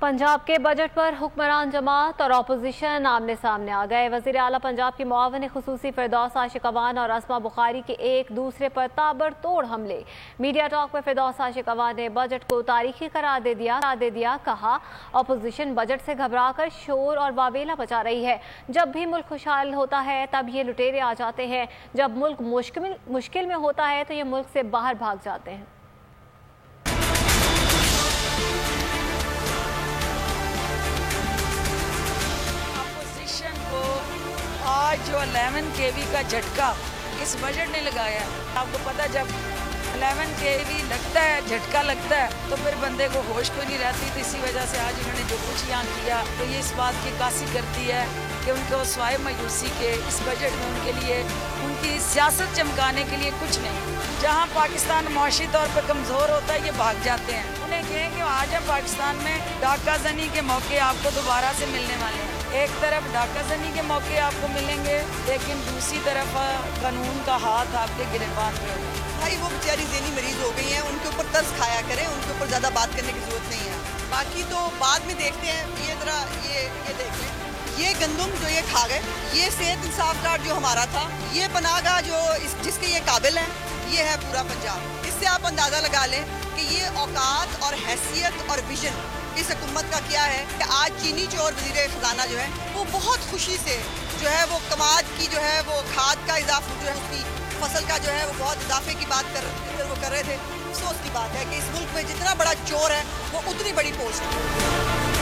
पंजाब के बजट पर हुक्मरान जमात और अपोजिशन आमने सामने आ गए। वज़ीर आला पंजाब की मुआविन खुसूसी फिरदौस आशिक अवान और अस्मा बुखारी के एक दूसरे पर ताबड़तोड़ हमले। मीडिया टॉक में फिरदौस आशिक अवान ने बजट को तारीखी करार दे दिया। कहा, अपोजिशन बजट से घबराकर शोर और वावेला मचा रही है। जब भी मुल्क खुशहाल होता है तब ये लुटेरे आ जाते हैं, जब मुल्क मुश्किल में होता है तो ये मुल्क से बाहर भाग जाते हैं। आज जो 11 kV का झटका इस बजट ने लगाया, आपको पता जब 11 kV लगता है, झटका लगता है तो फिर बंदे को होश कोई नहीं रहती। तो इसी वजह से आज उन्होंने जो कुछ यहाँ किया तो ये इस बात की कासी करती है कि उनको स्वाय मायूसी के इस बजट में उनके लिए उनकी सियासत चमकाने के लिए कुछ नहीं। जहाँ पाकिस्तान मुआशी तौर पर कमज़ोर होता है ये भाग जाते हैं। उन्हें कहें कि आज हम पाकिस्तान में डाकाजनी के मौके आपको दोबारा से मिलने वाले हैं। एक तरफ डाकाजनी के मौके आपको मिलेंगे लेकिन दूसरी तरफ कानून का हाथ आपके गिरफ्तार में होगा। भाई वो बेचारी ज़हनी मरीज हो गई हैं, उनके ऊपर तरस खाया करें, उनके ऊपर ज़्यादा बात करने की ज़रूरत नहीं है। बाकी तो बाद में देखते हैं। ये ज़रा ये देख लें, ये गंदम जो ये खा गए, ये सेहत इंसाफ कार्ड जो हमारा था, ये पनागा जो जिसके ये काबिल हैं, ये है पूरा पंजाब। इससे आप अंदाज़ा लगा लें कि ये औकात और हैसियत और विजन इस हुकूमत का क्या है कि आज चीनी चोर वज़ीर ख़जाना जो है वो बहुत खुशी से जो है वो कमाद की जो है वो खाद का इजाफा जो है उसकी फसल का जो है वो बहुत इजाफे की बात कर रहे थे। अफसोस की बात है कि इस मुल्क में जितना बड़ा चोर है वो उतनी बड़ी पोस्ट है।